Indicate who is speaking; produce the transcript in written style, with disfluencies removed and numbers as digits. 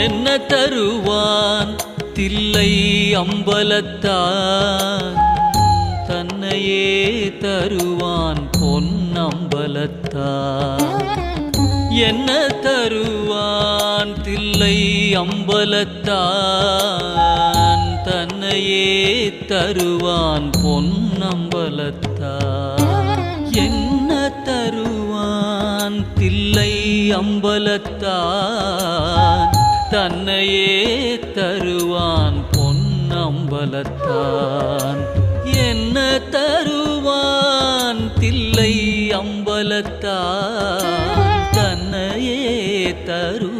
Speaker 1: என்ன தருவான் தில்லை அம்பலத்தான் தன்னையே தருவான் பொன்னம்பலத்தான் என்ன தருவான் தில்லை அம்பலத்தான் தன்னையே தருவான் பொன்னம்பலத்தான் என்ன தருவான் தில்லை அம்பலத்தான் தன்னையே தருவான் பொன்னம்பலத்தான் என்ன தருவான் தில்லை அம்பலத்தான் தன்னையே தரு